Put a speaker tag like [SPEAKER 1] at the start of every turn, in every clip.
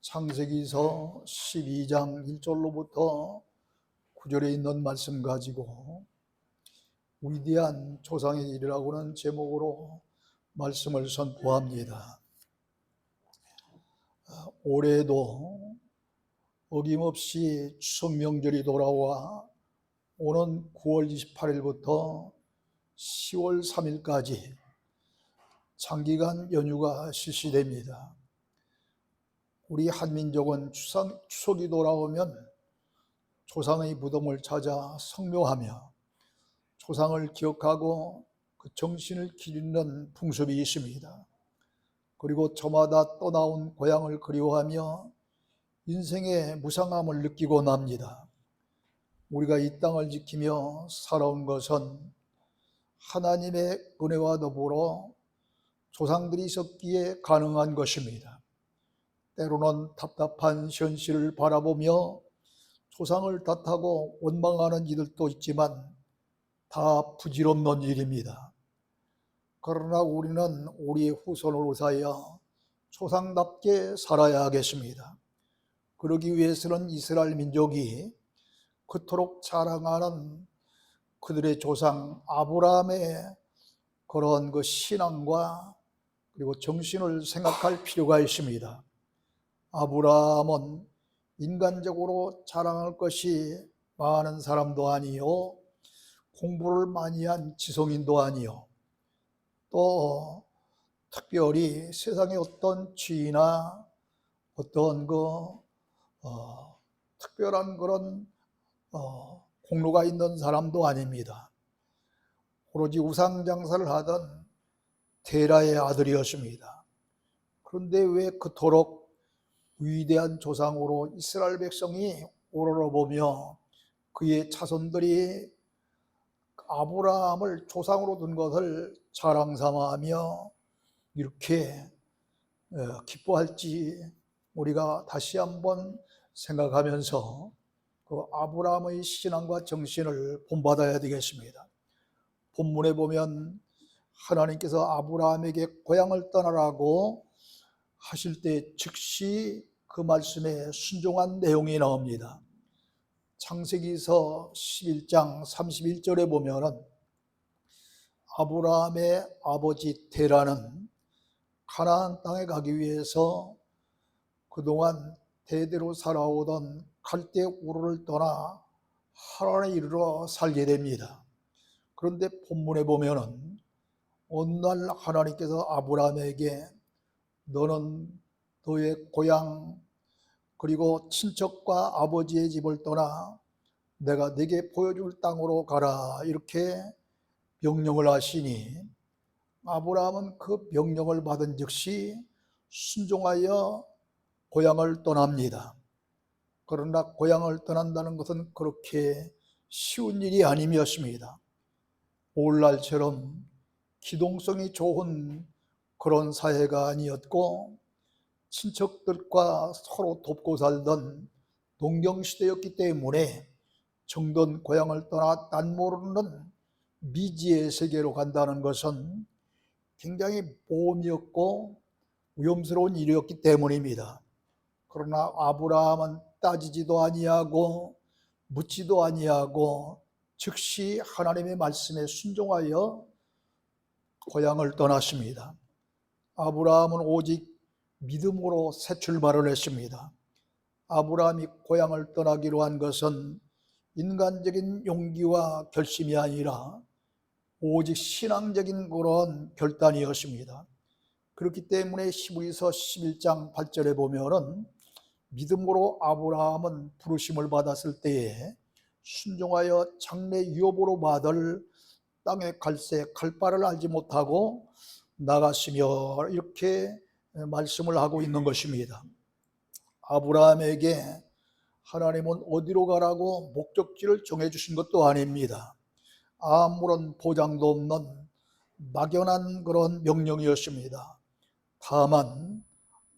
[SPEAKER 1] 창세기서 12장 1절로부터 9절에 있는 말씀 가지고 위대한 조상의 일이라고는 제목으로 말씀을 선포합니다. 올해도 어김없이 추석 명절이 돌아와 오는 9월 28일부터 10월 3일까지 장기간 연휴가 실시됩니다. 우리 한민족은 추석이 돌아오면 조상의 무덤을 찾아 성묘하며 조상을 기억하고 그 정신을 기리는 풍습이 있습니다. 그리고 저마다 떠나온 고향을 그리워하며 인생의 무상함을 느끼고 납니다. 우리가 이 땅을 지키며 살아온 것은 하나님의 은혜와 더불어 조상들이 있었기에 가능한 것입니다. 때로는 답답한 현실을 바라보며 조상을 탓하고 원망하는 이들도 있지만 다 부질없는 일입니다. 그러나 우리는 우리의 후손을 위하여 조상답게 살아야 하겠습니다. 그러기 위해서는 이스라엘 민족이 그토록 자랑하는 그들의 조상 아브라함의 그런 그 신앙과 그리고 정신을 생각할 필요가 있습니다. 아브라함은 인간적으로 자랑할 것이 많은 사람도 아니요, 공부를 많이 한 지성인도 아니요, 또 특별히 세상에 어떤 지위나 어떤 특별한 그런 공로가 있는 사람도 아닙니다. 오로지 우상장사를 하던 테라의 아들이었습니다. 그런데 왜 그토록 위대한 조상으로 이스라엘 백성이 우러러보며 그의 자손들이 아브라함을 조상으로 둔 것을 자랑삼아하며 이렇게 기뻐할지 우리가 다시 한번 생각하면서 그 아브라함의 신앙과 정신을 본받아야 되겠습니다. 본문에 보면 하나님께서 아브라함에게 고향을 떠나라고 하실 때 즉시 그 말씀에 순종한 내용이 나옵니다. 창세기서 11장 31절에 보면은 아브라함의 아버지 데라는 가나안 땅에 가기 위해서 그동안 대대로 살아오던 갈대 우르를 떠나 하란에 이르러 살게 됩니다. 그런데 본문에 보면은 어느 날 하나님께서 아브라함에게 너는 너의 고향 그리고 친척과 아버지의 집을 떠나 내가 네게 보여줄 땅으로 가라 이렇게 명령을 하시니 아브라함은 그 명령을 받은 즉시 순종하여 고향을 떠납니다. 그러나 고향을 떠난다는 것은 그렇게 쉬운 일이 아님이었습니다. 오늘날처럼 기동성이 좋은 그런 사회가 아니었고 친척들과 서로 돕고 살던 농경시대였기 때문에 정든 고향을 떠나 딴 모르는 미지의 세계로 간다는 것은 굉장히 모험이었고 위험스러운 일이었기 때문입니다. 그러나 아브라함은 따지지도 아니하고 묻지도 아니하고 즉시 하나님의 말씀에 순종하여 고향을 떠났습니다. 아브라함은 오직 믿음으로 새 출발을 했습니다. 아브라함이 고향을 떠나기로 한 것은 인간적인 용기와 결심이 아니라 오직 신앙적인 그런 결단이었습니다. 그렇기 때문에 히브리서 11장 8절에 보면은 믿음으로 아브라함은 부르심을 받았을 때에 순종하여 장래 유업으로 받을 땅의 갈바를 알지 못하고 나갔으며 이렇게 말씀을 하고 있는 것입니다. 아브라함에게 하나님은 어디로 가라고 목적지를 정해주신 것도 아닙니다. 아무런 보장도 없는 막연한 그런 명령이었습니다. 다만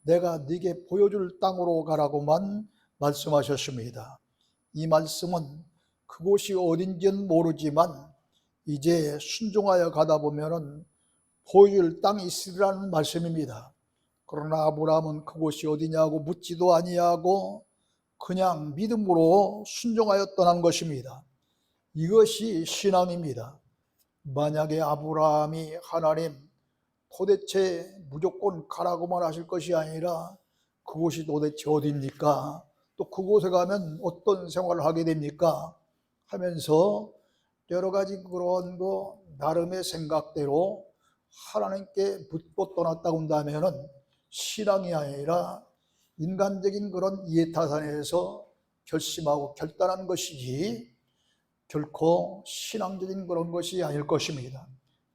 [SPEAKER 1] 내가 네게 보여줄 땅으로 가라고만 말씀하셨습니다. 이 말씀은 그곳이 어딘지는 모르지만 이제 순종하여 가다 보면은 보여줄 땅이 있으리라는 말씀입니다. 그러나 아브라함은 그곳이 어디냐고 묻지도 아니하고 그냥 믿음으로 순종하여 떠난 것입니다. 이것이 신앙입니다. 만약에 아브라함이 하나님 도대체 무조건 가라고만 하실 것이 아니라 그곳이 도대체 어디입니까? 또 그곳에 가면 어떤 생활을 하게 됩니까? 하면서 여러 가지 그런 거 나름의 생각대로 하나님께 묻고 떠났다고 한다면은 신앙이 아니라 인간적인 그런 이해타산에서 결심하고 결단한 것이지 결코 신앙적인 그런 것이 아닐 것입니다.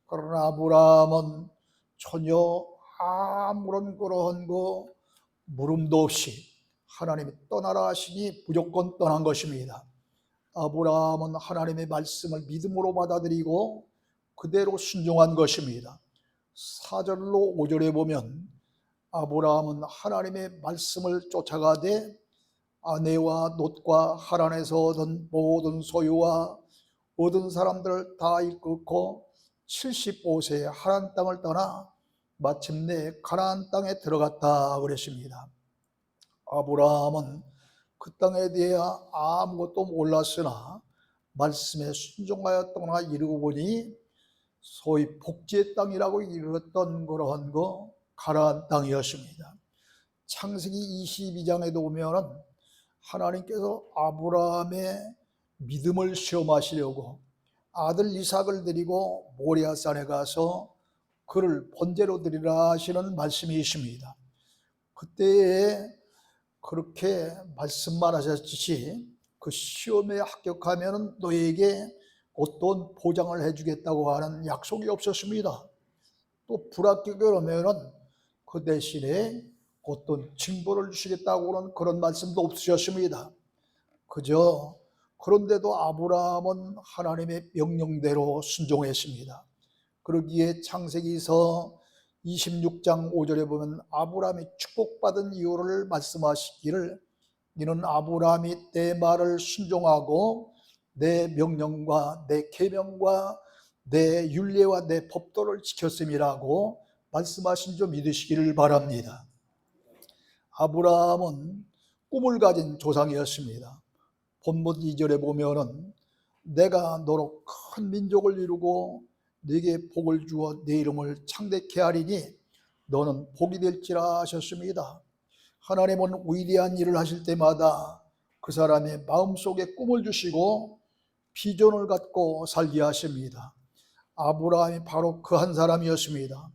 [SPEAKER 1] 그러나 아브라함은 전혀 아무런 그런 거 물음도 없이 하나님이 떠나라 하시니 무조건 떠난 것입니다. 아브라함은 하나님의 말씀을 믿음으로 받아들이고 그대로 순종한 것입니다. 4절로 5절에 보면 아브라함은 하나님의 말씀을 쫓아가되 아내와 롯과 하란에서 얻은 모든 소유와 얻은 사람들을 다 이끌고 75세에 하란 땅을 떠나 마침내 가나안 땅에 들어갔다 그랬습니다. 아브라함은 그 땅에 대해 아무것도 몰랐으나 말씀에 순종하여 떠나 이르고 보니 소위 복지의 땅이라고 이르렀던 그러한 거 가나안 땅이었습니다. 창세기 22장에도 보면은 하나님께서 아브라함의 믿음을 시험하시려고 아들 이삭을 데리고 모리아산에 가서 그를 번제로 드리라 하시는 말씀이 있습니다. 그때에 그렇게 말씀만 하셨듯이 그 시험에 합격하면 너에게 어떤 보장을 해주겠다고 하는 약속이 없었습니다. 또 불합격을 하면 그 대신에 어떤 징벌을 주시겠다고는 그런 말씀도 없으셨습니다. 그저 그런데도 아브라함은 하나님의 명령대로 순종했습니다. 그러기에 창세기서 26장 5절에 보면 아브라함이 축복받은 이유를 말씀하시기를 이는 아브라함이 내 말을 순종하고 내 명령과 내 계명과 내 율례와 내 법도를 지켰음이라고 말씀하신 줄 믿으시기를 바랍니다. 아브라함은 꿈을 가진 조상이었습니다. 본문 2절에 보면은 내가 너로 큰 민족을 이루고 네게 복을 주어 네 이름을 창대케 하리니 너는 복이 될지라 하셨습니다. 하나님은 위대한 일을 하실 때마다 그 사람의 마음속에 꿈을 주시고 비전을 갖고 살게 하십니다. 아브라함이 바로 그 한 사람이었습니다.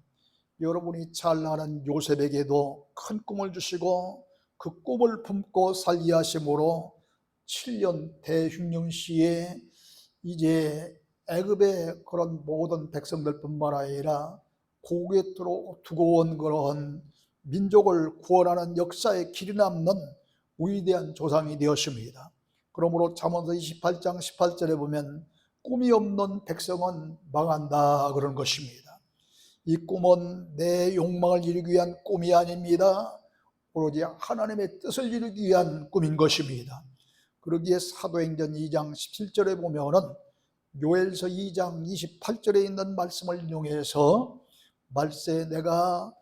[SPEAKER 1] 여러분이 잘 아는 요셉에게도 큰 꿈을 주시고 그 꿈을 품고 살게 하심으로 7년 대흉년시에 이제 애굽의 그런 모든 백성들뿐만 아니라 고국에 두고 온 그런 민족을 구원하는 역사에 길이 남는 위대한 조상이 되었습니다. 그러므로 잠언서 28장 18절에 보면 꿈이 없는 백성은 망한다 그런 것입니다. 이 꿈은 내 욕망을 이루기 위한 꿈이 아닙니다. 오로지 하나님의 뜻을 이루기 위한 꿈인 것입니다. 그러기에 사도행전 2장 17절에 보면은 요엘서 2장 28절에 있는 말씀을 인용해서 말세 내가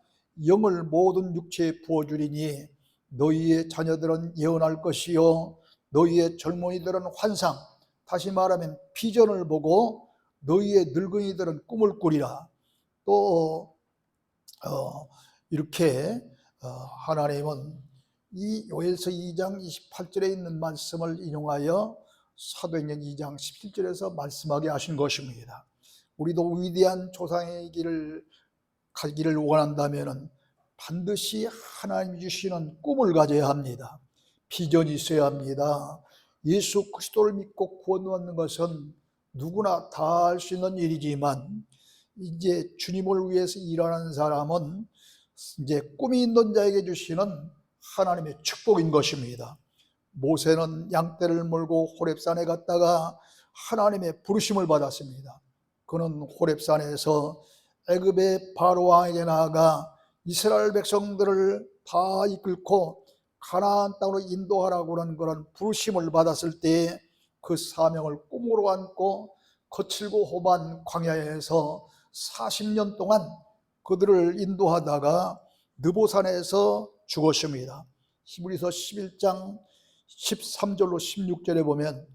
[SPEAKER 1] 영을 모든 육체에 부어주리니 너희의 자녀들은 예언할 것이요 너희의 젊은이들은 환상, 다시 말하면 비전을 보고 너희의 늙은이들은 꿈을 꾸리라. 또 이렇게 하나님은 이 요엘서 2장 28절에 있는 말씀을 인용하여 사도행전 2장 17절에서 말씀하게 하신 것입니다. 우리도 위대한 조상의 길을 가기를 원한다면 반드시 하나님이 주시는 꿈을 가져야 합니다. 비전이 있어야 합니다. 예수 그리스도를 믿고 구원받는 것은 누구나 다 할 수 있는 일이지만 이제 주님을 위해서 일하는 사람은 이제 꿈이 있는 자에게 주시는 하나님의 축복인 것입니다. 모세는 양떼를 몰고 호렙산에 갔다가 하나님의 부르심을 받았습니다. 그는 호렙산에서 애굽의 바로 왕에게 나아가 이스라엘 백성들을 다 이끌고 가나안 땅으로 인도하라고 하는 그런 부르심을 받았을 때 그 사명을 꿈으로 안고 거칠고 험한 광야에서 40년 동안 그들을 인도하다가 느보산에서 죽었습니다. 히브리서 11장 13절로 16절에 보면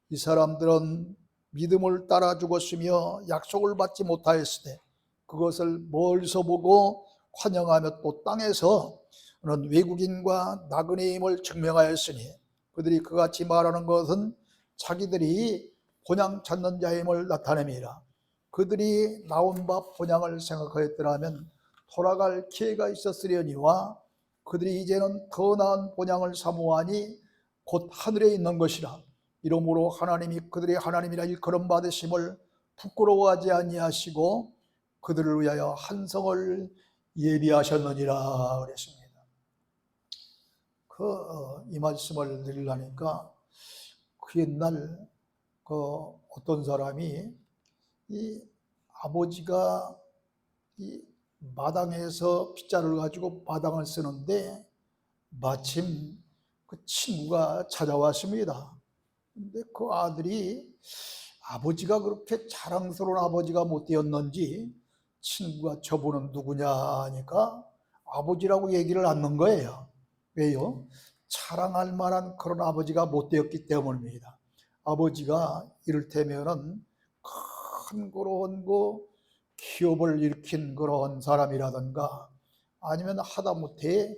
[SPEAKER 1] 이 사람들은 믿음을 따라 죽었으며 약속을 받지 못하였을 때 그것을 멀리서 보고 환영하며 또 땅에서 외국인과 나그네임을 증명하였으니 그들이 그같이 말하는 것은 자기들이 본향 찾는 자임을 나타냅니다. 그들이 나온 바 본향을 생각하였더라면 돌아갈 기회가 있었으려니와 그들이 이제는 더 나은 본향을 사모하니 곧 하늘에 있는 것이라. 이러므로 하나님이 그들의 하나님이라 일컬음 받으심을 부끄러워하지 아니하시고 그들을 위하여 한 성을 예비하셨느니라 그랬습니다. 이 말씀을 드리려니까 그 옛날 어떤 사람이 이 아버지가 이 마당에서 빗자루를 가지고 마당을 쓰는데 마침 그 친구가 찾아왔습니다. 근데 그 아들이 아버지가 그렇게 자랑스러운 아버지가 못 되었는지 친구가 저분은 누구냐 하니까 아버지라고 얘기를 않는 거예요. 왜요? 자랑할 만한 그런 아버지가 못 되었기 때문입니다. 아버지가 이를테면은 큰 그런 기업을 일으킨 그런 사람이라든가 아니면 하다못해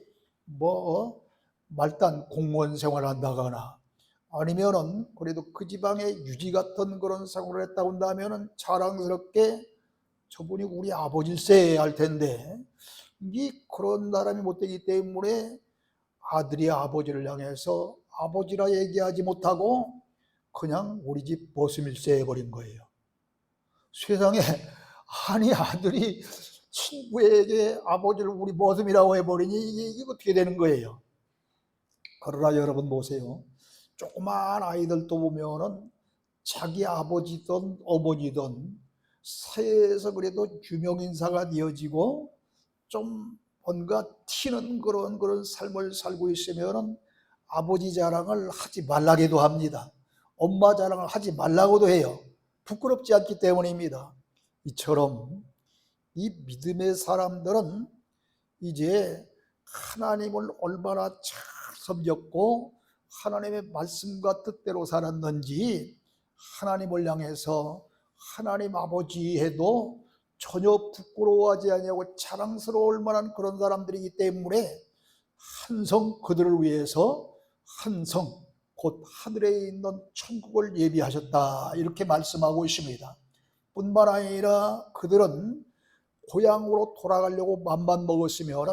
[SPEAKER 1] 말단 공무원 생활을 한다거나 아니면은 그래도 그 지방의 유지 같은 그런 생활을 했다고 한다면은 자랑스럽게 저분이 우리 아버지일세 할 텐데 이 그런 사람이 못 되기 때문에 아들이 아버지를 향해서 아버지라 얘기하지 못하고 그냥 우리 집 보스밀세 해버린 거예요. 세상에 아니 아들이 친구에게 아버지를 우리 보스이라고 해버리니 이게 어떻게 되는 거예요? 그러나 여러분 보세요. 조그만 아이들도 보면은 자기 아버지든 어머니든 사회에서 그래도 유명인사가 되어지고 좀 뭔가 튀는 그런 삶을 살고 있으면은 아버지 자랑을 하지 말라고도 합니다. 엄마 자랑을 하지 말라고도 해요. 부끄럽지 않기 때문입니다. 이처럼 이 믿음의 사람들은 이제 하나님을 얼마나 잘 섬겼고 하나님의 말씀과 뜻대로 살았는지 하나님을 향해서 하나님 아버지 해도 전혀 부끄러워하지 아니하고 자랑스러울 만한 그런 사람들이기 때문에 한 성 그들을 위해서 한 성 곧 하늘에 있는 천국을 예비하셨다 이렇게 말씀하고 있습니다. 뿐만 아니라 그들은 고향으로 돌아가려고 맘만 먹었으면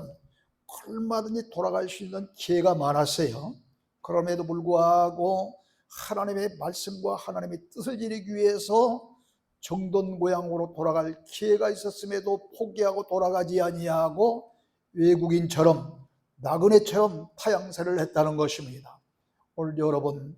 [SPEAKER 1] 얼마든지 돌아갈 수 있는 기회가 많았어요. 그럼에도 불구하고 하나님의 말씀과 하나님의 뜻을 이루기 위해서 정돈 고향으로 돌아갈 기회가 있었음에도 포기하고 돌아가지 아니하고 외국인처럼 나그네처럼 타향살이를 했다는 것입니다. 오늘 여러분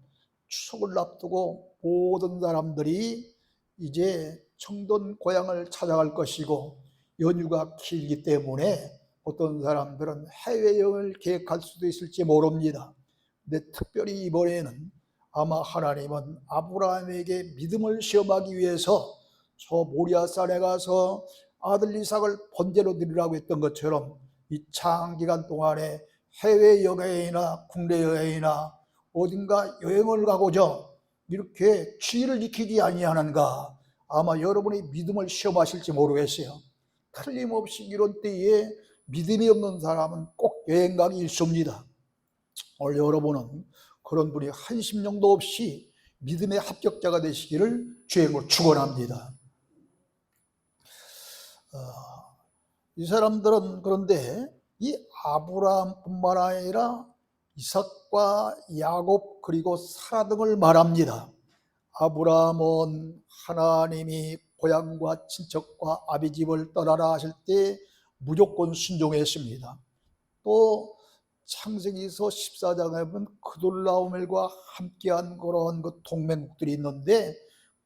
[SPEAKER 1] 추석을 앞두고 모든 사람들이 이제 정돈 고향을 찾아갈 것이고 연휴가 길기 때문에 어떤 사람들은 해외여행을 계획할 수도 있을지 모릅니다. 근데 특별히 이번에는 아마 하나님은 아브라함에게 믿음을 시험하기 위해서 저 모리아산에 가서 아들 이삭을 번제로 드리라고 했던 것처럼 이 장기간 동안에 해외여행이나 국내 여행이나 어딘가 여행을 가고자 이렇게 주의를 지키지 아니하는가 아마 여러분의 믿음을 시험하실지 모르겠어요. 틀림없이 이런 때에 믿음이 없는 사람은 꼭 여행 가기 일쑤입니다. 오늘 여러분은 그런 분이 한심령도 없이 믿음의 합격자가 되시기를 주님으로 축원합니다. 이 사람들은 그런데 이 아브라함뿐만 아니라 이삭과 야곱 그리고 사라 등을 말합니다. 아브라함은 하나님이 고향과 친척과 아비집을 떠나라 하실 때 무조건 순종했습니다. 또 창세기서 14장에 보면 그돌라오멜과 함께한 그런 동맹국들이 있는데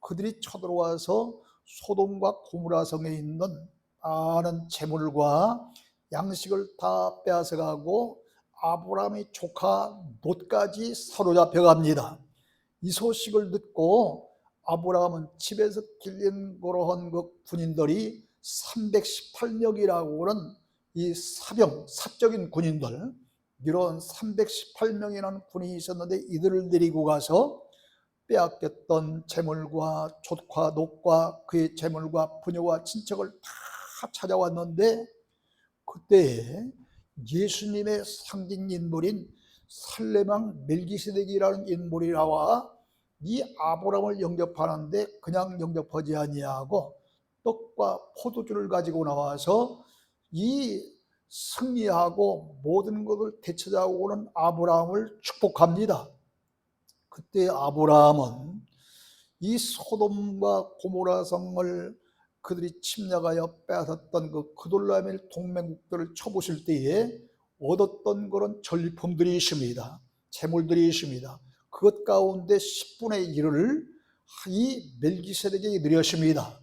[SPEAKER 1] 그들이 쳐들어와서 소돔과 고모라 성에 있는 많은 재물과 양식을 다 빼앗아가고 아브라함의 조카 롯까지 사로잡혀 갑니다. 이 소식을 듣고 아브라함은 집에서 길린 그러한 군인들이 318명이라고는 이 사적인 군인들, 이런 318명이라는 군인이 있었는데 이들을 데리고 가서 빼앗겼던 재물과 족과 녹과 그의 재물과 부녀와 친척을 다 찾아왔는데, 그때 예수님의 상징 인물인 살레망 멜기세덱이라는 인물이 나와 이 아브라함을 영접하는데 그냥 영접하지 아니하고 떡과 포도주를 가지고 나와서 이 승리하고 모든 것을 되찾아오는 아브라함을 축복합니다. 그때 아브라함은 이 소돔과 고모라 성을 그들이 침략하여 빼앗았던 그 그돌라오메 동맹국들을 쳐보실 때에 얻었던 그런 전리품들이 있습니다. 재물들이 있습니다. 그것 가운데 10분의 1을 이 멜기세덱에게 드렸습니다.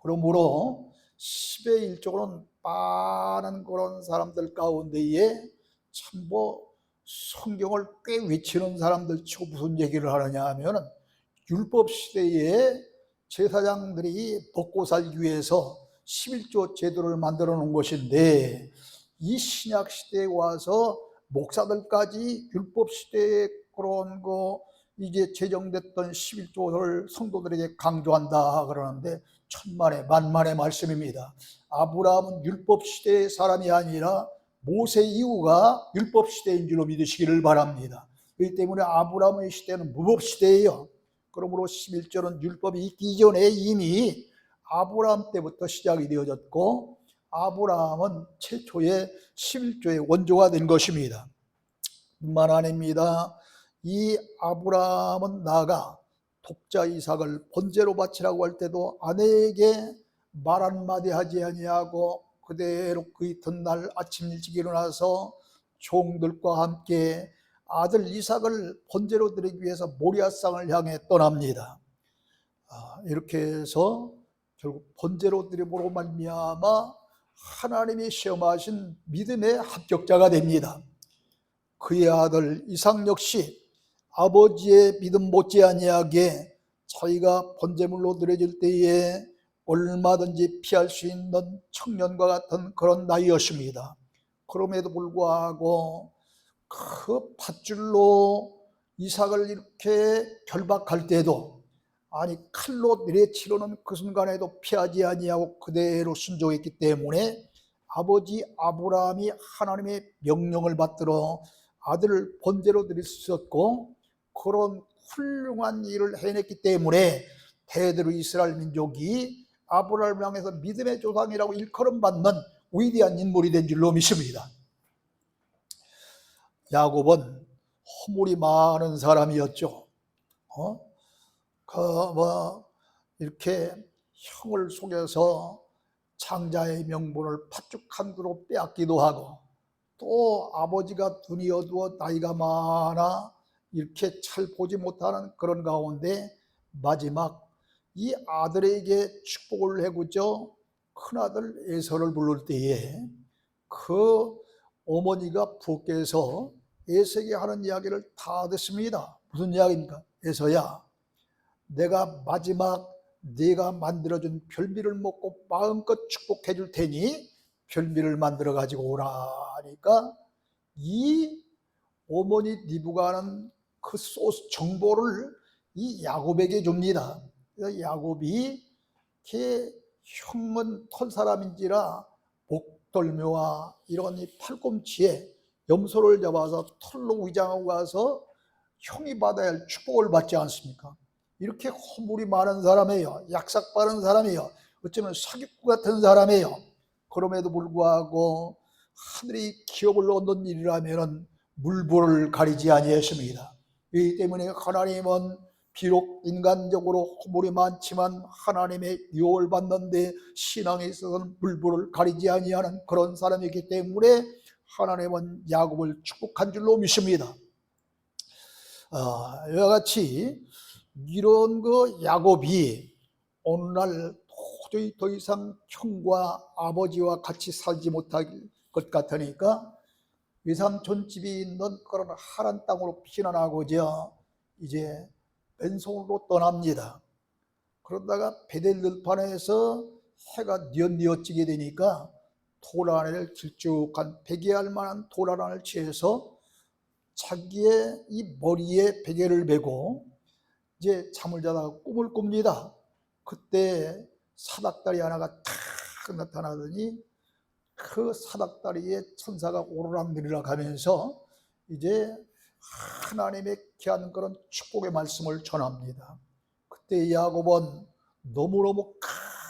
[SPEAKER 1] 그러므로 10의 1쪽으로는 많은 그런 사람들 가운데에 참 성경을 꽤 외치는 사람들 치고 무슨 얘기를 하느냐 하면은 율법 시대에 제사장들이 먹고 살기 위해서 11조 제도를 만들어 놓은 것인데, 이 신약 시대에 와서 목사들까지 율법 시대에 그런 이제 제정됐던 11조를 성도들에게 강조한다 그러는데 천만의 만만의 말씀입니다. 아브라함은 율법 시대의 사람이 아니라 모세 이후가 율법 시대인 줄로 믿으시기를 바랍니다. 그렇기 때문에 아브라함의 시대는 무법 시대예요. 그러므로 11조는 율법이 있기 전에 이미 아브라함 때부터 시작이 되어졌고, 아브라함은 최초의 11조의 원조가 된 것입니다. 뿐만 아닙니다. 이 아브라함은 나아가 독자 이삭을 번제로 바치라고 할 때도 아내에게 말 한마디 하지 아니하고 그대로 그 이튿날 아침 일찍 일어나서 종들과 함께 아들 이삭을 번제로 드리기 위해서 모리아산을 향해 떠납니다. 이렇게 해서 결국 번제로 드림으로 말미암아 하나님이 시험하신 믿음의 합격자가 됩니다. 그의 아들 이삭 역시 아버지의 믿음 못지아니하게 자기가 번제물로 드려질 때에 얼마든지 피할 수 있는 청년과 같은 그런 나이였습니다. 그럼에도 불구하고 그 밧줄로 이삭을 이렇게 결박할 때도, 아니 칼로 내리치려는 그 순간에도 피하지 아니하고 그대로 순종했기 때문에 아버지 아브라함이 하나님의 명령을 받들어 아들을 번제로 드릴 수 있었고, 그런 훌륭한 일을 해냈기 때문에 대대로 이스라엘 민족이 아브라함을 향해서 믿음의 조상이라고 일컬음받는 위대한 인물이 된 줄로 믿습니다. 야곱은 허물이 많은 사람이었죠. 이렇게 형을 속여서 장자의 명분을 팥죽한 그로 빼앗기도 하고, 또 아버지가 눈이 어두워 나이가 많아 이렇게 잘 보지 못하는 그런 가운데 마지막 이 아들에게 축복을 해구죠. 큰아들 에서를 부를 때에 그 어머니가 부께서 에서에게 하는 이야기를 다 듣습니다. 무슨 이야기입니까? 에서야, 내가 마지막 네가 만들어준 별미를 먹고 마음껏 축복해 줄 테니 별미를 만들어 가지고 오라 하니까 이 어머니 리브가 하는 그 소스 정보를 이 야곱에게 줍니다. 야곱이 걔 형은 털 사람인지라 목덜미와 이런 이 팔꿈치에 염소를 잡아서 털로 위장하고 가서 형이 받아야 할 축복을 받지 않습니까? 이렇게 허물이 많은 사람이에요. 약삭 빠른 사람이에요. 어쩌면 사기꾼 같은 사람이에요. 그럼에도 불구하고 하늘이 기업을 얻는 일이라면 물불을 가리지 아니했습니다. 이 때문에 하나님은 비록 인간적으로 허물이 많지만 하나님의 유혹을 받는데 신앙에 있어서는 물불을 가리지 아니하는 그런 사람이기 때문에 하나님은 야곱을 축복한 줄로 믿습니다. 이와 같이 이런 야곱이 오늘날 도저히 더 이상 형과 아버지와 같이 살지 못할 것 같으니까 외삼촌 집이 있는 그런 하란 땅으로 피난하고자 이제 왼손으로 떠납니다. 그러다가 베델 들판에서 해가 뉘엿뉘엿지게 되니까 도란을 길쭉한 베개할 만한 도란을 취해서 자기의 이 머리에 베개를 베고 이제 잠을 자다가 꿈을 꿉니다. 그때 사닥다리 하나가 탁 나타나더니 그 사닥다리에 천사가 오르락내리락 하면서 이제 하나님의 귀한 그런 축복의 말씀을 전합니다. 그때 야곱은 너무너무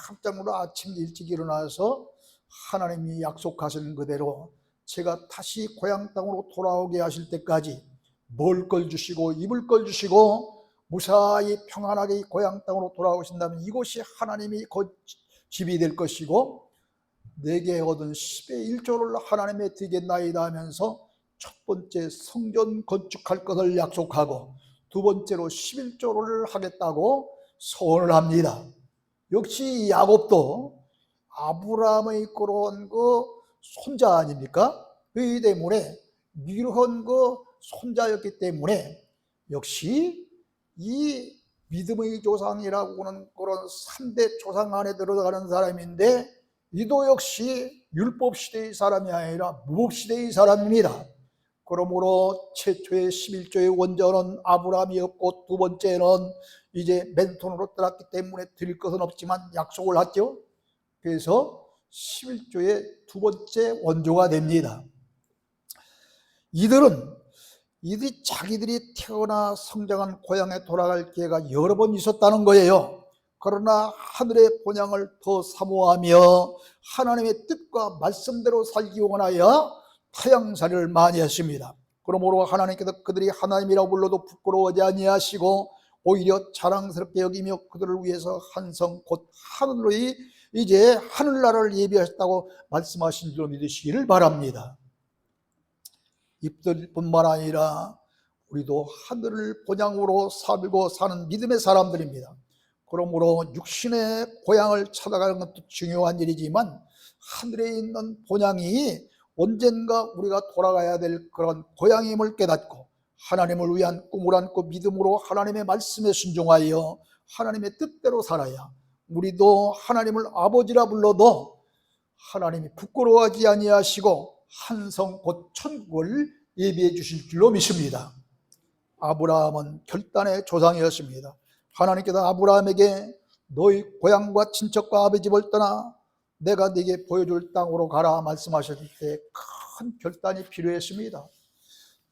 [SPEAKER 1] 깜짝 놀라 아침 일찍 일어나서 하나님이 약속하신 그대로 제가 다시 고향 땅으로 돌아오게 하실 때까지 먹을 걸 주시고 입을 걸 주시고 무사히 평안하게 고향 땅으로 돌아오신다면 이곳이 하나님이 집이 될 것이고 내게 얻은 10의 1조를 하나님에 드리겠나이다 하면서 첫 번째 성전 건축할 것을 약속하고 두 번째로 11조를 하겠다고 소원을 합니다. 역시 야곱도 아브라함의 끌어온 그 손자 아닙니까? 그렇기 때문에 미루한 그 손자였기 때문에 역시 이 믿음의 조상이라고 하는 그런 3대 조상 안에 들어가는 사람인데 이도 역시 율법 시대의 사람이 아니라 무법 시대의 사람입니다. 그러므로 최초의 11조의 원조는 아브라함이었고 두 번째는 이제 맨손으로 떠났기 때문에 드릴 것은 없지만 약속을 했죠. 그래서 11조의 두 번째 원조가 됩니다. 이들이 자기들이 태어나 성장한 고향에 돌아갈 기회가 여러 번 있었다는 거예요. 그러나 하늘의 본향을 더 사모하며 하나님의 뜻과 말씀대로 살기 원하여 타향살이를 많이 했습니다. 그러므로 하나님께서 그들이 하나님이라고 불러도 부끄러워하지 아니하시고 오히려 자랑스럽게 여기며 그들을 위해서 한 성 곧 하늘의 이제 하늘나라를 예비하셨다고 말씀하신 줄로 믿으시기를 바랍니다. 입들뿐만 아니라 우리도 하늘을 본향으로 살고 사는 믿음의 사람들입니다. 그러므로 육신의 고향을 찾아가는 것도 중요한 일이지만 하늘에 있는 본향이 언젠가 우리가 돌아가야 될 그런 고향임을 깨닫고 하나님을 위한 꿈을 안고 믿음으로 하나님의 말씀에 순종하여 하나님의 뜻대로 살아야 우리도 하나님을 아버지라 불러도 하나님이 부끄러워하지 아니하시고 한 성 곧 천국을 예비해 주실 줄로 믿습니다. 아브라함은 결단의 조상이었습니다. 하나님께서 아브라함에게 너희 고향과 친척과 아버지 집을 떠나 내가 네게 보여줄 땅으로 가라 말씀하셨을 때 큰 결단이 필요했습니다.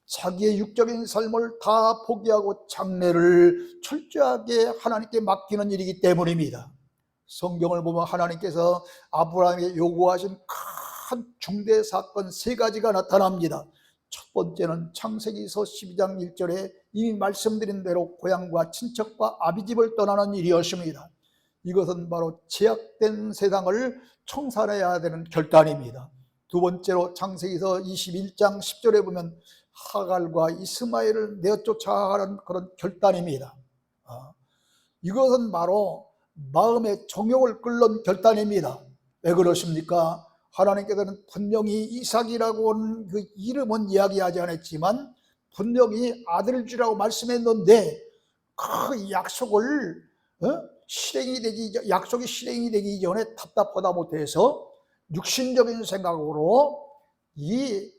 [SPEAKER 1] 자기의 육적인 삶을 다 포기하고 장래를 철저하게 하나님께 맡기는 일이기 때문입니다. 성경을 보면 하나님께서 아브라함에게 요구하신 큰 중대 사건 3가지가 나타납니다. 첫 번째는 창세기서 12장 1절에 이미 말씀드린 대로 고향과 친척과 아비집을 떠나는 일이었습니다. 이것은 바로 제약된 세상을 청산해야 되는 결단입니다. 두 번째로 창세기서 21장 10절에 보면 하갈과 이스마엘을 내쫓아가는 그런 결단입니다. 이것은 바로 마음의 정욕을 끌는 결단입니다. 왜 그렇습니까? 하나님께서는 분명히 이삭이라고 하는 그 이름은 이야기하지 않았지만 분명히 아들을 주라고 말씀했는데 그 약속이 실행이 되기 전에 답답하다 못해서 육신적인 생각으로 이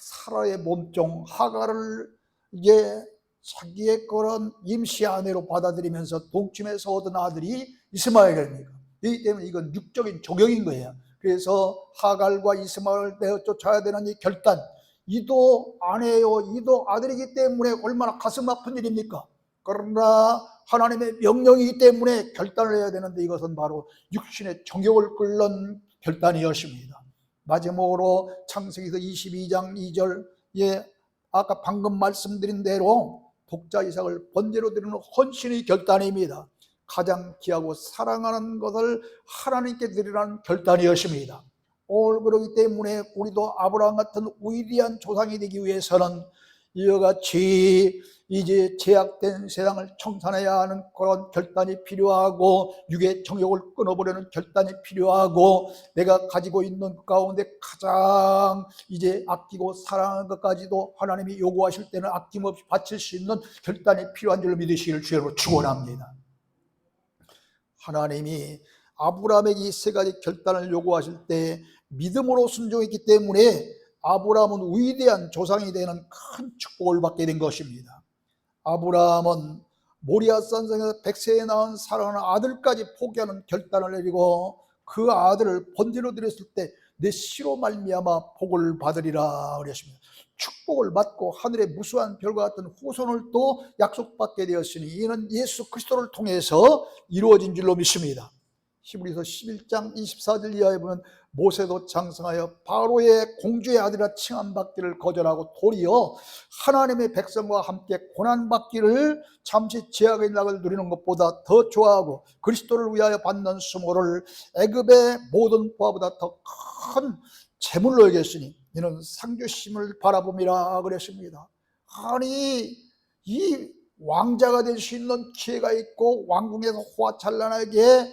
[SPEAKER 1] 사라의 몸종 하갈을 이제 자기의 그런 임시 아내로 받아들이면서 동침해서 얻은 아들이 이스마엘입니다. 이기 때문에 이건 육적인 조경인 거예요. 그래서 하갈과 이스마엘을 내쫓아야 되는 이 결단, 이도 아내요 이도 아들이기 때문에 얼마나 가슴 아픈 일입니까? 그러나 하나님의 명령이기 때문에 결단을 해야 되는데 이것은 바로 육신의 정욕을 끌는 결단이었습니다. 마지막으로 창세기서 22장 2절에 아까 방금 말씀드린 대로 독자 이삭을 번제로 드리는 헌신의 결단입니다. 가장 귀하고 사랑하는 것을 하나님께 드리라는 결단이었습니다. 오늘 그러기 때문에 우리도 아브라함 같은 위대한 조상이 되기 위해서는 이와 같이 이제 제약된 세상을 청산해야 하는 그런 결단이 필요하고 육의 정욕을 끊어버리는 결단이 필요하고 내가 가지고 있는 것 가운데 가장 이제 아끼고 사랑하는 것까지도 하나님이 요구하실 때는 아낌없이 바칠 수 있는 결단이 필요한 줄로 믿으시기를 주여로 축원합니다. 하나님이 아브라함에게 이 3가지 결단을 요구하실 때 믿음으로 순종했기 때문에 아브라함은 위대한 조상이 되는 큰 축복을 받게 된 것입니다. 아브라함은 모리아 산성에서 100세에 낳은 사랑하는 아들까지 포기하는 결단을 내리고 그 아들을 번제로 드렸을 때 내 씨로 말미암아 복을 받으리라 그랬습니다. 축복을 받고 하늘의 무수한 별과 같은 후손을 또 약속받게 되었으니 이는 예수 그리스도를 통해서 이루어진 줄로 믿습니다. 히브리서 11장 24절 이하에 보면 모세도 장성하여 바로의 공주의 아들이라 칭함받기를 거절하고 도리어 하나님의 백성과 함께 고난받기를 잠시 제약의 낙을 누리는 것보다 더 좋아하고 그리스도를 위하여 받는 수모를 애굽의 모든 보화보다 더 큰 재물로 여겼으니 이는 상주심을 바라봄이라 그랬습니다. 아니 이 왕자가 될 수 있는 기회가 있고 왕궁에서 호화찬란하게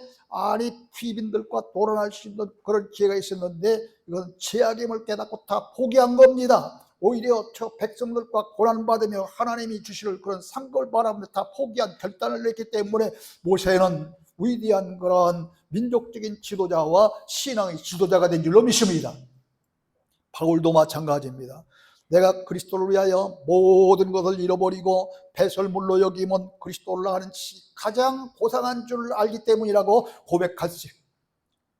[SPEAKER 1] 귀빈들과 도란할 수 있는 그런 기회가 있었는데 이건 제약임을 깨닫고 다 포기한 겁니다. 오히려 저 백성들과 고난받으며 하나님이 주실 그런 상급을 바라보며 다 포기한 결단을 냈기 때문에 모세는 위대한 그런 민족적인 지도자와 신앙의 지도자가 된 줄로 믿습니다. 바울도 마찬가지입니다. 내가 그리스도를 위하여 모든 것을 잃어버리고 배설물로 여기면 그리스도를 하는 가장 고상한 줄 알기 때문이라고 고백하지.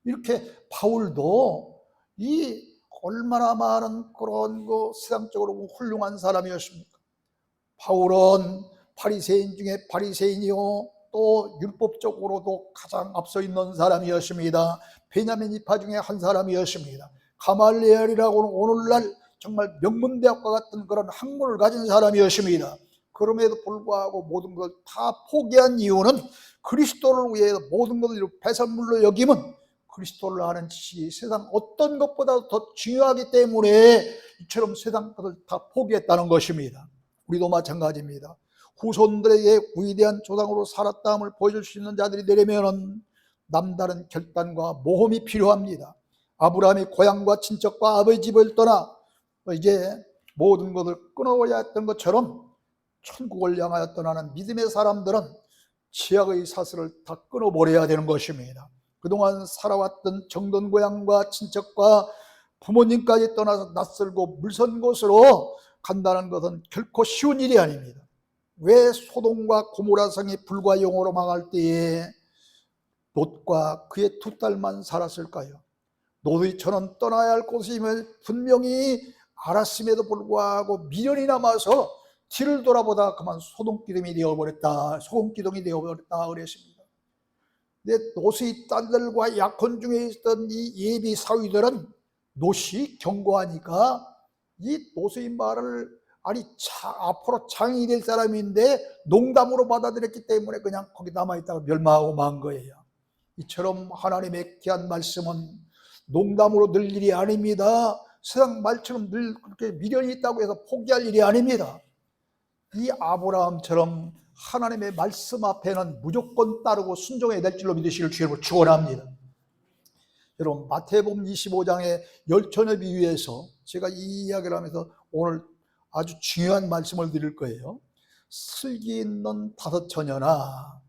[SPEAKER 1] 이렇게 바울도 이 얼마나 많은 그런 세상적으로 훌륭한 사람이었습니까? 바울은 바리새인 중에 바리새인이요 또 율법적으로도 가장 앞서 있는 사람이었습니다. 베냐민 지파 중에 한 사람이었습니다. 가말리엘이라고는 오늘날 정말 명문대학과 같은 그런 학문을 가진 사람이었습니다. 그럼에도 불구하고 모든 걸 다 포기한 이유는 그리스도를 위해 모든 것을 배설물로 여기면 그리스도를 아는 지식이 세상 어떤 것보다 더 중요하기 때문에 이처럼 세상 것을 다 포기했다는 것입니다. 우리도 마찬가지입니다. 후손들에게 위대한 조상으로 살았다함을 보여줄 수 있는 자들이 되려면 남다른 결단과 모험이 필요합니다. 아브라함이 고향과 친척과 아버지 집을 떠나 이제 모든 것을 끊어야 했던 것처럼 천국을 향하여 떠나는 믿음의 사람들은 지약의 사슬을 다 끊어버려야 되는 것입니다. 그동안 살아왔던 정든 고향과 친척과 부모님까지 떠나서 낯설고 물선 곳으로 간다는 것은 결코 쉬운 일이 아닙니다. 왜 소돔과 고모라 성이 불과 영으로 망할 때에 롯과 그의 두 딸만 살았을까요? 롯이 저는 떠나야 할 곳임을 분명히 알았음에도 불구하고 미련이 남아서 뒤를 돌아보다 그만 소돔기둥이 되어버렸다 그랬습니다. 근데 롯의 딸들과 약혼 중에 있던 이 예비 사위들은 롯이 경고하니까 이 롯의 말을 앞으로 장이 될 사람인데 농담으로 받아들였기 때문에 그냥 거기 남아있다가 멸망하고 만 거예요. 이처럼 하나님의 귀한 말씀은 농담으로 늘 일이 아닙니다. 세상 말처럼 늘 그렇게 미련이 있다고 해서 포기할 일이 아닙니다. 이 아브라함처럼 하나님의 말씀 앞에는 무조건 따르고 순종해야 될 줄로 믿으시길 주님으로 축원합니다. 여러분 마태복음 25장의 열처녀 비유에서 제가 이 이야기를 하면서 오늘 아주 중요한 말씀을 드릴 거예요. 슬기 있는 다섯 처녀나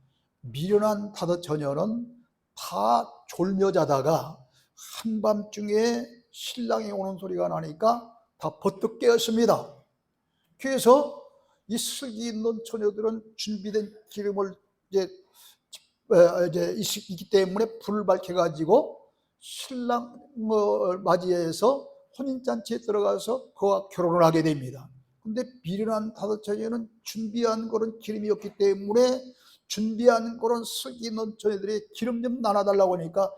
[SPEAKER 1] 미련한 다섯 처녀는 다 졸며 자다가 한밤중에 신랑이 오는 소리가 나니까 다 버뜩 깨었습니다. 그래서 이 슬기 있는 처녀들은 준비된 기름을 이제 있기 때문에 불을 밝혀가지고 신랑을 맞이해서 혼인잔치에 들어가서 그와 결혼을 하게 됩니다. 근데 미련한 다섯 처녀는 준비한 그런 기름이 없기 때문에 준비한 그런 슬기 있는 처녀들이 기름 좀 나눠달라고 하니까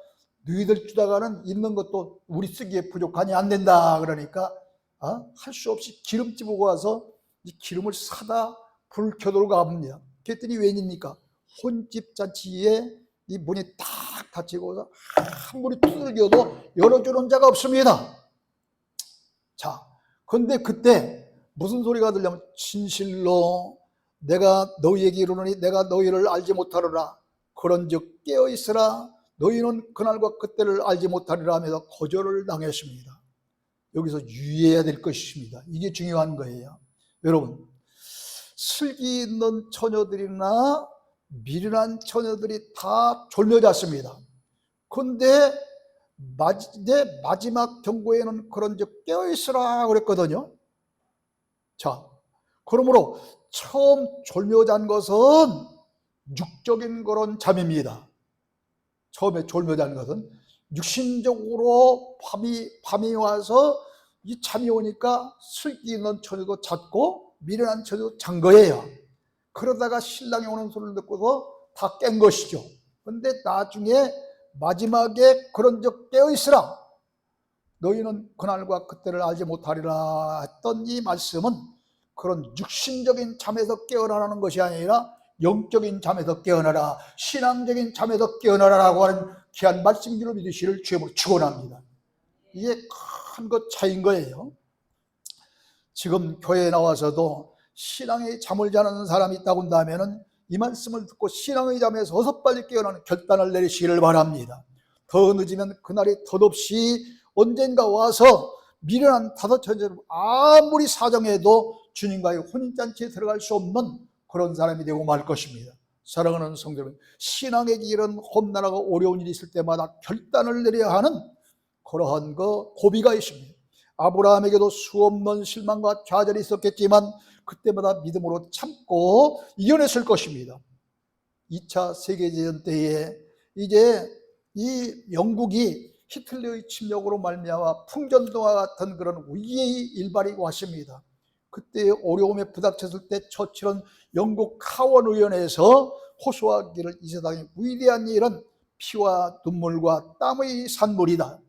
[SPEAKER 1] 너희들 주다가는 있는 것도 우리 쓰기에 부족하니 안 된다 그러니까 할 수 없이 기름집 오고 와서 이 기름을 사다 불을 켜도록 가봅니다. 그랬더니 웬입니까? 혼집 잔치에 이 문이 탁 닫히고서 아무리 두들겨도 열어주는 자가 없습니다. 자, 근데 그때 무슨 소리가 들려면 진실로 내가 너희에게 이르노니 내가 너희를 알지 못하리라. 그런즉 깨어있으라. 너희는 그날과 그때를 알지 못하리라 하면서 거절을 당했습니다. 여기서 유의해야 될 것입니다. 이게 중요한 거예요. 여러분 슬기 있는 처녀들이나 미련한 처녀들이 다 졸며 잤습니다. 그런데 내 마지막 경고에는 그런즉 깨어있으라 그랬거든요. 자, 그러므로 처음 졸며 잔 것은 육적인 그런 잠입니다. 처음에 졸며 잔 것은 육신적으로 밤이 와서 이 잠이 오니까 슬기 있는 처녀도 잤고 미련한 처녀도 잔 거예요. 그러다가 신랑이 오는 소리를 듣고서 다 깬 것이죠. 근데 나중에 마지막에 그런즉 깨어있으라, 너희는 그날과 그때를 알지 못하리라 했던 이 말씀은 그런 육신적인 잠에서 깨어나라는 것이 아니라 영적인 잠에서 깨어나라, 신앙적인 잠에서 깨어나라라고 하는 귀한 말씀인 줄 믿으시기를 주님으로 축원합니다. 이게 큰 것 차이인 거예요. 지금 교회에 나와서도 신앙의 잠을 자는 사람이 있다고 한다면 이 말씀을 듣고 신앙의 잠에서 어서 빨리 깨어나는 결단을 내리시기를 바랍니다. 더 늦으면 그날이 덧없이 언젠가 와서 미련한 다섯 처녀처럼 아무리 사정해도 주님과의 혼인잔치에 들어갈 수 없는 그런 사람이 되고 말 것입니다. 사랑하는 성도 여러분, 신앙의 길은 험난하고 어려운 일이 있을 때마다 결단을 내려야 하는 그러한 고비가 있습니다. 아브라함에게도 수없는 실망과 좌절이 있었겠지만 그때마다 믿음으로 참고 이겨냈을 것입니다. 2차 세계대전 때에 이제 이 영국이 히틀러의 침략으로 말미암아 풍전등화 같은 그런 위기의 일발이 왔습니다. 그때 어려움에 부닥쳤을 때 처칠은 영국 하원 의원에서 호소하기를 이 세상의 위대한 일은 피와 눈물과 땀의 산물이다.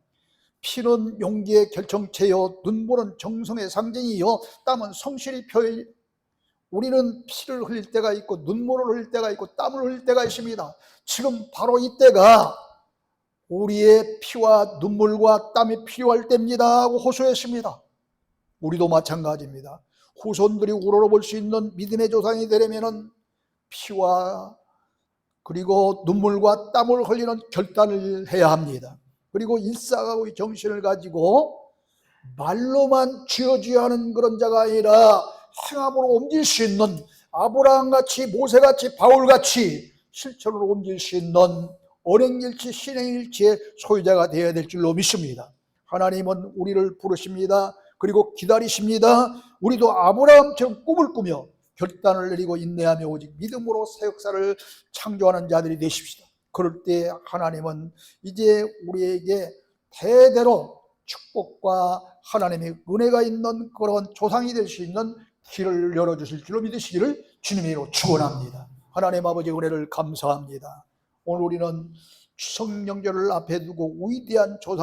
[SPEAKER 1] 피는 용기의 결정체요, 눈물은 정성의 상징이요, 땀은 성실의 표현. 우리는 피를 흘릴 때가 있고 눈물을 흘릴 때가 있고 땀을 흘릴 때가 있습니다. 지금 바로 이때가 우리의 피와 눈물과 땀이 필요할 때입니다 하고 호소했습니다. 우리도 마찬가지입니다. 후손들이 우러러볼 수 있는 믿음의 조상이 되려면 피와 그리고 눈물과 땀을 흘리는 결단을 해야 합니다. 그리고 일사각오의 정신을 가지고 말로만 쥐어쥐어 하는 그런 자가 아니라 행함으로 옮길 수 있는, 아브라함같이 모세같이 바울같이 실천으로 옮길 수 있는 언행일치 신행일치의 소유자가 되어야 될 줄로 믿습니다. 하나님은 우리를 부르십니다. 그리고 기다리십니다. 우리도 아브라함처럼 꿈을 꾸며 결단을 내리고 인내하며 오직 믿음으로 새 역사를 창조하는 자들이 되십시다. 그럴 때 하나님은 이제 우리에게 대대로 축복과 하나님의 은혜가 있는 그런 조상이 될 수 있는 길을 열어주실 줄로 믿으시기를 주님의 이름으로 축원합니다. 하나님 아버지 은혜를 감사합니다. 오늘 우리는 추석 명절을 앞에 두고 위대한 조상